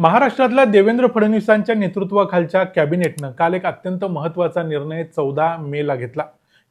महाराष्ट्रातल्या देवेंद्र फडणवीसांच्या नेतृत्वाखालच्या कॅबिनेटनं काल एक अत्यंत महत्त्वाचा निर्णय 14 मेला घेतला.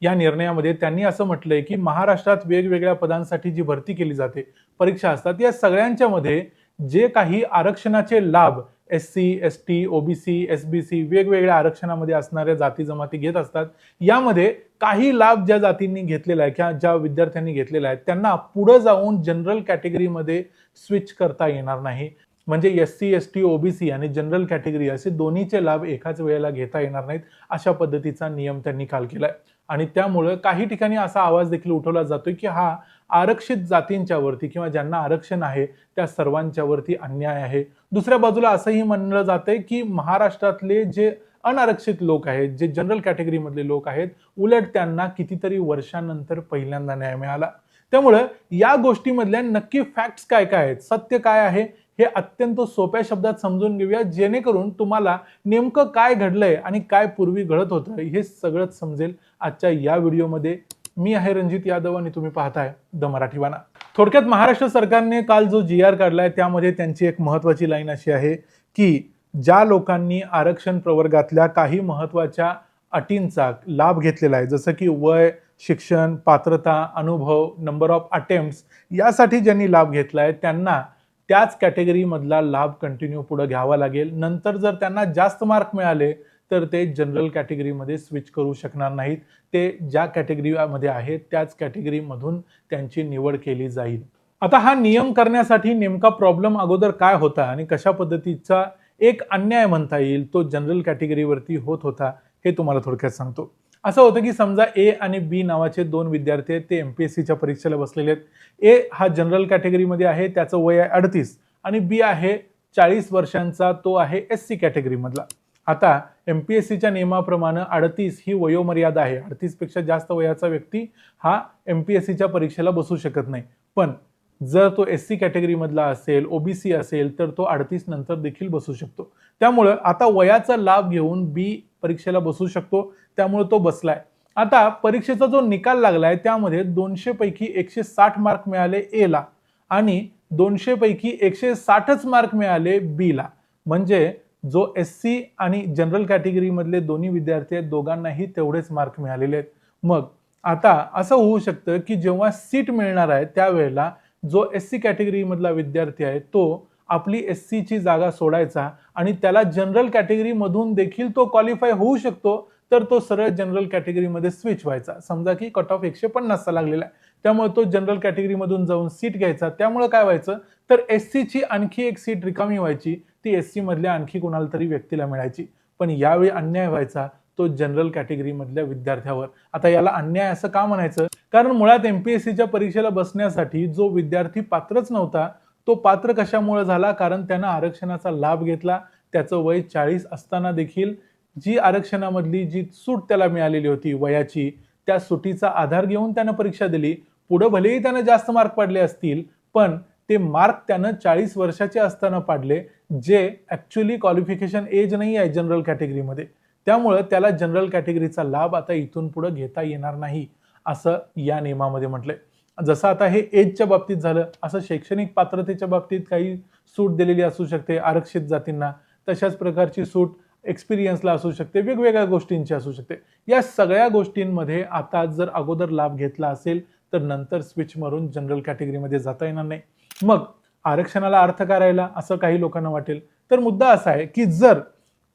या निर्णयामध्ये त्यांनी असं म्हटलंय की महाराष्ट्रात वेगवेगळ्या पदांसाठी जी भरती केली जाते, परीक्षा असतात, या सगळ्यांच्या मध्ये जे काही आरक्षणाचे लाभ SC, ST, OBC, SBC वेगवेगळ्या आरक्षणामध्ये असणाऱ्या जाती जमाती घेत असतात, यामध्ये काही लाभ ज्या जातींनी घेतलेला आहे किंवा ज्या विद्यार्थ्यांनी घेतलेला आहे त्यांना पुढे जाऊन जनरल कॅटेगरीमध्ये स्विच करता येणार नाही. म्हणजे SC, ST, OBC आणि जनरल कॅटेगरी असे दोन्हीचे लाभ एकाच वेळेला घेता येणार नाहीत, अशा पद्धतीचा नियम त्यांनी काल केलाय. आणि त्यामुळे काही ठिकाणी असा आवाज देखील उठवला जातोय की हा आरक्षित जातींच्या वरती किंवा ज्यांना आरक्षण आहे त्या सर्वांच्या वरती अन्याय आहे. दुसऱ्या बाजूला असंही म्हणलं जातंय की महाराष्ट्रातले जे अनारक्षित लोक आहेत, जे जनरल कॅटेगरी मधले लोक आहेत, उलट त्यांना कितीतरी वर्षांनंतर पहिल्यांदा न्याय मिळाला. त्यामुळे या गोष्टीमधल्या नक्की फॅक्ट्स काय काय आहेत, सत्य काय आहे, हे अत्यंत सोप्या शब्दात समजून घेऊया, जेणेकरून तुम्हाला नेमकं काय घडलंय आणि काय पूर्वी घडत होतं हे सगळंच समजेल आजच्या या व्हिडिओमध्ये. मी आहे रणजित यादव आणि तुम्ही पाहताय द मराठीवाणा. थोडक्यात महाराष्ट्र सरकारने काल जो GR काढलाय त्यामध्ये त्यांची एक महत्वाची लाईन अशी आहे की ज्या लोकांनी आरक्षण प्रवर्गातल्या काही महत्वाच्या अटींचा लाभ घेतलेला आहे, जसं की वय, शिक्षण, पात्रता, अनुभव, नंबर ऑफ अटेम्प्ट्स, यासाठी ज्यांनी लाभ घेतलाय त्यांना त्याच कॅटेगरी मधला लाभ कंटिन्यू पुढे घ्यावा लागेल. नंतर जर त्यांना जास्त मार्क मिळाले तर ते जनरल कॅटेगरीमध्ये स्विच करू शकणार नाहीत. ते ज्या कॅटेगरीमध्ये आहेत त्याच कॅटेगरीमधून त्यांची निवड केली जाईल. आता हा नियम करण्यासाठी नेमका प्रॉब्लेम अगोदर काय होता आणि कशा पद्धतीचा एक अन्याय म्हणता येईल तो जनरल कॅटेगरीवरती होत होता हे तुम्हाला थोडक्यात सांगतो. असं होतं की समजा A आणि B नावाचे दोन विद्यार्थी आहेत, ते MPSCच्या परीक्षेला बसलेले आहेत. A हा जनरल कॅटेगरीमध्ये आहे, त्याचं वय आहे 38 आणि B आहे 40 वर्षांचा, तो आहे SC कॅटेगरी मधला. आता MPSCच्या नियमाप्रमाणे 38 ही वयोमर्यादा आहे. 38 पेक्षा जास्त वयाचा व्यक्ती हा MPSCच्या परीक्षेला बसू शकत नाही. पण जर तो SC कॅटेगरी मधला असेल, OBC असेल, तर तो 38 नंतर देखील बसू शकतो. त्यामुळे आता वयाचा लाभ घेऊन B परीक्षेला बसू शकतो, त्यामुळे तो बसलाय. आता परीक्षेचा जो निकाल लागलाय त्यामध्ये 200 पैकी 160 मार्क मिळाले A ला आणि 200 पैकी 160च मार्क मिळाले B ला. म्हणजे जो SC आणि जनरल कॅटेगरी मधले दोन्ही विद्यार्थी आहेत, दोघांनाही तेवढेच मार्क मिळालेले आहेत. मग आता असं होऊ शकतं की जेव्हा सीट मिळणार आहे त्यावेळेला जो SC कॅटेगरी मधला विद्यार्थी आहे तो आपली SC ची जागा सोडायचा आणि त्याला जनरल कॅटेगरी मधून देखील तो क्वालिफाय होऊ शकतो, तर तो सरळ जनरल कॅटेगरीमध्ये स्विच व्हायचा. समजा की कट ऑफ 150 चा लागलेला आहे, त्यामुळे तो जनरल कॅटेगरी मधून जाऊन सीट घ्यायचा. त्यामुळे काय व्हायचं तर SC ची आणखी एक सीट रिकामी व्हायची, ती SC मधल्या आणखी कोणाला तरी व्यक्तीला मिळायची. पण यावेळी अन्याय व्हायचा तो जनरल कॅटेगरी मधल्या विद्यार्थ्यावर. आता याला अन्याय असं का म्हणायचं, कारण मुळात MPSCच्या परीक्षेला बसण्यासाठी जो विद्यार्थी पात्रच नव्हता तो पात्र कशामुळे झाला, कारण त्यानं आरक्षणाचा लाभ घेतला. त्याचं वय 40 असताना देखील जी आरक्षणामधली जी सूट त्याला मिळालेली होती वयाची, त्या सुटीचा आधार घेऊन त्यानं परीक्षा दिली. पुढे भलेही त्यानं जास्त मार्क पडले असतील, पण ते मार्क त्यानं 40 वर्षाचे असताना पाडले, जे ऍक्च्युअली क्वालिफिकेशन एज नाही आहे जनरल कॅटेगरीमध्ये. त्यामुळे त्याला जनरल कॅटेगरीचा लाभ आता इथून पुढे घेता येणार नाही असं या नियमामध्ये म्हटलंय. जसं आता हे एजच्या बाबतीत झालं, असं शैक्षणिक पात्रतेच्या बाबतीत काही सूट दिलेली असू शकते आरक्षित जातींना, तशाच प्रकारची सूट एक्सपिरियन्सला असू शकते, वेगवेगळ्या गोष्टींची असू शकते. या सगळ्या गोष्टींमध्ये आता जर अगोदर लाभ घेतला असेल तर नंतर स्विच मारून जनरल कॅटेगरीमध्ये जाता येणार नाही. मग आरक्षणाला अर्थ करायला असं काही लोकांना वाटेल, तर मुद्दा असा आहे की जर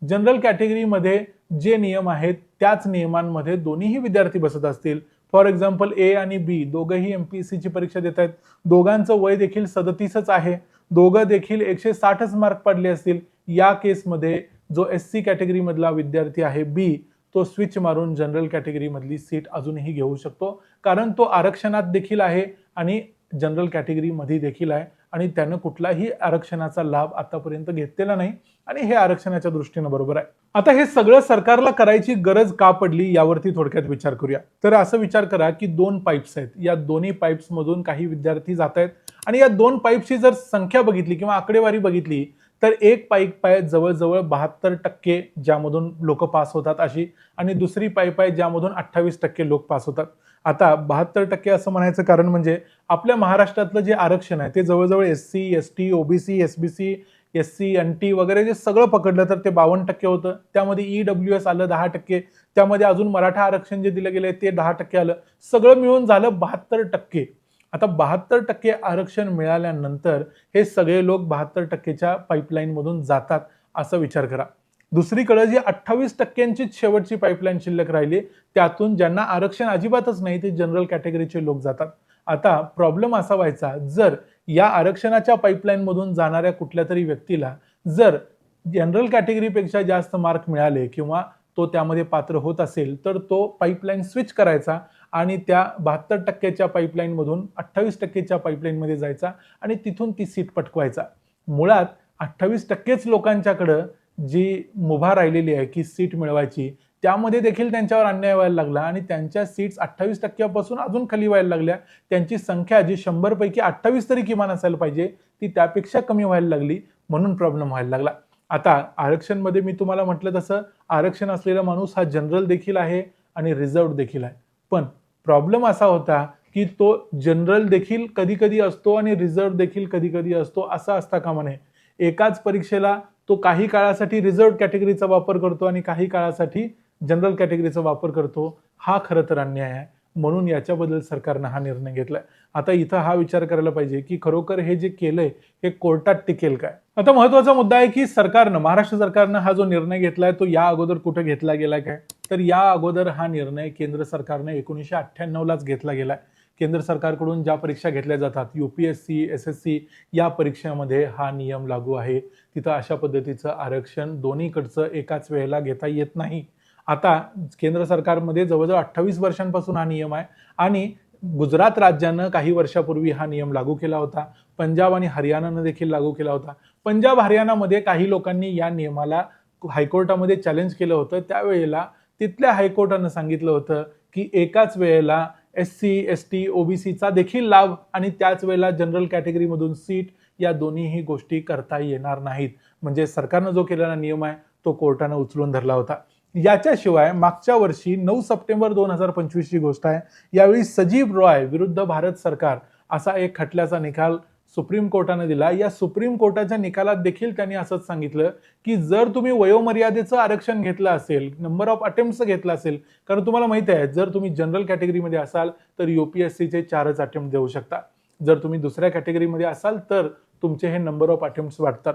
जनरल कॅटेगरीमध्ये जे नियम आहेत त्याच नियमांमध्ये दोन्हीही विद्यार्थी बसत असतील, फॉर एक्झाम्पल A आणि B दोघंही MPSC ची परीक्षा देत आहेत, दोघांचं वय देखील 37च आहे, दोघं देखील 160च मार्क पडले असतील, या केसमध्ये जो SC कॅटेगरी मधला विद्यार्थी आहे B, तो स्विच मारून जनरल कॅटेगरी मधली सीट अजूनही घेऊ शकतो, कारण तो आरक्षणात देखील आहे आणि जनरल कॅटेगरी मध्ये देखील आहे आणि त्यानं कुठलाही आरक्षणाचा लाभ आतापर्यंत घेतलेला नाही आणि हे आरक्षणाच्या दृष्टीने बरोबर आहे. आता हे सगळं सरकारला करायची गरज का पडली यावरती थोडक्यात विचार करूया. तर असं विचार करा की दोन पाईप्स आहेत, या दोन्ही पाईप्स मधून काही विद्यार्थी जात आहेत आणि या दोन पाईपची जर संख्या बघितली किंवा आकडेवारी बघितली तर एक पाईप आहे जवळजवळ 72% ज्यामधून लोक पास होतात अशी, आणि दुसरी पाईप आहे ज्यामधून 28% लोक पास होतात. आता 72% असं म्हणायचं कारण म्हणजे आपल्या महाराष्ट्रातलं जे आरक्षण आहे ते जवळजवळ SC, ST, OBC, SBC SC NT वगैरे जे सगळं पकडलं तर ते 52% होतं. त्यामध्ये EWS आलं 10%, त्यामध्ये अजून मराठा आरक्षण जे दिलं गेलंय ते 10% आलं. सगळं मिळून झालं 72%. आता 72% आरक्षण मिळाल्यानंतर हे सगळे लोक 72%च्या पाईपलाईन मधून जातात असा विचार करा. दुसरीकडे जी 28%ची शेवटची पाईपलाईन शिल्लक राहिली, त्यातून ज्यांना आरक्षण अजिबातच नाही ते जनरल कॅटेगरीचे लोक जातात. आता प्रॉब्लेम असा व्हायचा, जर या आरक्षणाच्या पाईपलाईन मधून जाणाऱ्या कुठल्या तरी व्यक्तीला जर जनरल कॅटेगरीपेक्षा जास्त मार्क मिळाले किंवा तो त्यामध्ये पात्र होत असेल, तर तो पाईपलाईन स्विच करायचा आणि त्या 72%च्या पाईपलाईन मधून 28%च्या पाईपलाईन मध्ये जायचा आणि तिथून ती सीट पटकवायचा. मुळात 28%च लोकांच्याकडे जी मुभा राहिलेली आहे की सीट मिळवायची, त्यामध्ये देखील त्यांच्यावर अन्याय व्हायला लागला आणि त्यांच्या सीट्स 28%पासून अजून खाली व्हायला लागल्या. त्यांची संख्या जी 100 पैकी 28 तरी किमान असायला पाहिजे, ती त्यापेक्षा कमी व्हायला लागली, म्हणून प्रॉब्लेम व्हायला लागला. आता आरक्षणमध्ये मी तुम्हाला म्हटलं तसं आरक्षण असलेला माणूस हा जनरल देखील आहे आणि रिझर्व्ड देखील आहे. पण प्रॉब्लेम असा होता की तो जनरल देखील कधी कधी असतो आणि रिझर्व्ड देखील कधी कधी असतो, असा असता कामा नये. एकाच परीक्षेला तो काही काळासाठी रिझर्व्ड कॅटेगरीचा वापर करतो आणि काही काळासाठी जनरल कॅटेगरीचा वापर करतो. हा खरं तर अन्याय आहे, म्हणून याच्याबद्दल सरकारनं हा निर्णय घेतलाय. आता इथं हा विचार करायला पाहिजे की खरोखर हे जे केलंय हे कोर्टात टिकेल काय. आता महत्वाचा मुद्दा आहे की सरकारनं, महाराष्ट्र सरकारनं हा जो निर्णय घेतलाय तो या अगोदर कुठे घेतला गेलाय काय, तर या अगोदर हा निर्णय केंद्र सरकारने 1998लाच घेतला गेलाय. केंद्र सरकारकडून ज्या परीक्षा घेतल्या जातात UPSC SSC, या परीक्षेमध्ये हा नियम लागू आहे. तिथं अशा पद्धतीचं आरक्षण दोन्हीकडचं एकाच वेळेला घेता येत नाही. आता केंद्र सरकारमध्ये जवळजवळ 28 वर्षांपासून हा नियम आहे आणि गुजरात राज्यानं काही वर्षापूर्वी हा नियम लागू केला होता. पंजाब आणि हरियाणानं देखील लागू केला होता. पंजाब हरियाणामध्ये काही लोकांनी या नियमाला हायकोर्टामध्ये चॅलेंज केलं होतं. त्यावेळेला तिथल्या हायकोर्टानं सांगितलं होतं की एकाच वेळेला SC ST OBCचा देखील लाभ आणि त्याच वेळेला जनरल कॅटेगरीमधून सीट, या दोन्हीही गोष्टी करता येणार नाहीत. म्हणजे सरकारनं जो केलेला नियम आहे तो कोर्टानं उचलून धरला होता. याच्याशिवाय मागच्या वर्षी 9 सप्टेंबर 2025 ची गोष्ट आहे, यावेळी सजीव रॉय विरुद्ध भारत सरकार असा एक खटल्याचा निकाल सुप्रीम कोर्टाने दिला. या सुप्रीम कोर्टाच्या निकालात देखील त्यांनी असंच सांगितलं की जर तुम्ही वयोमर्यादेचं आरक्षण घेतलं असेल, नंबर ऑफ अटेम्प्ट्स घेतला असेल, कारण तुम्हाला माहिती आहे जर तुम्ही जनरल कॅटेगरीमध्ये असाल तर UPSC चे 4च अटेम्प्ट देऊ शकता. जर तुम्ही दुसऱ्या कॅटेगरीमध्ये असाल तर तुमचे हे नंबर ऑफ अटेम्प्ट्स वाढतात.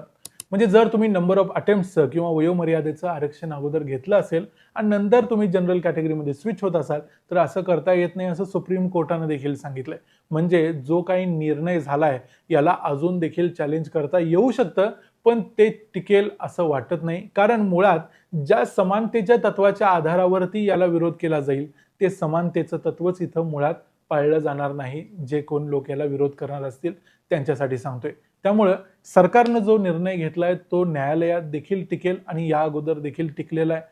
म्हणजे जर तुम्ही नंबर ऑफ अटेम्प्ट्सचं किंवा वयोमर्यादेचं आरक्षण अगोदर घेतलं असेल आणि नंतर तुम्ही जनरल कॅटेगरीमध्ये स्विच होत असाल तर असं करता येत नाही, असं सुप्रीम कोर्टानं देखील सांगितलंय. म्हणजे जो काही निर्णय झालाय याला अजून देखील चॅलेंज करता येऊ शकतं, पण ते टिकेल असं वाटत नाही. कारण मुळात ज्या समानतेच्या तत्वाच्या आधारावरती याला विरोध केला जाईल ते समानतेचं तत्वच इथं मुळात पाळलं जाणार नाही. जे कोण लोक याला विरोध करणार असतील त्यांच्यासाठी सांगतोय. त्यामुळं सरकारनं जो निर्णय घेतलाय तो न्यायालयात देखील टिकेल आणि या अगोदर देखील टिकलेला आहे.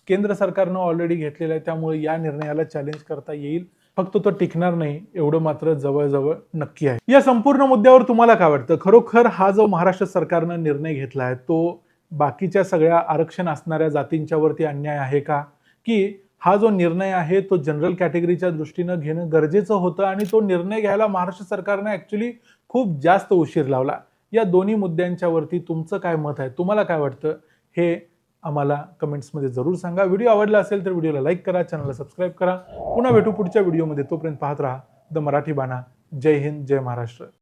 केंद्र सरकारनं ऑलरेडी घेतलेला आहे, त्यामुळे या निर्णयाला चॅलेंज करता येईल. फक्त तो टिकणार नाही एवढं मात्र जवळजवळ नक्की आहे. या संपूर्ण मुद्द्यावर तुम्हाला काय वाटतं? खरोखर हा जो महाराष्ट्र सरकारनं निर्णय घेतलाय तो बाकीच्या सगळ्या आरक्षण असणाऱ्या जातींच्या वरती अन्याय आहे का, की हा जो निर्णय आहे तो जनरल कॅटेगरीच्या दृष्टीनं घेणं गरजेचं होतं आणि तो निर्णय घ्यायला महाराष्ट्र सरकारने ऍक्च्युली खूप जास्त उशीर लावला? या दोन्ही मुद्द्यांच्या वरती तुमचं काय मत आहे? तुम्हाला काय वाटतं हे आम्हाला कमेंट्समध्ये जरूर सांगा. व्हिडिओ आवडला असेल तर व्हिडिओला लाईक करा, चॅनलला सबस्क्राईब करा. पुन्हा भेटू पुढच्या व्हिडिओमध्ये. तोपर्यंत पाहत राहा द मराठी बाणा. जय हिंद, जय महाराष्ट्र.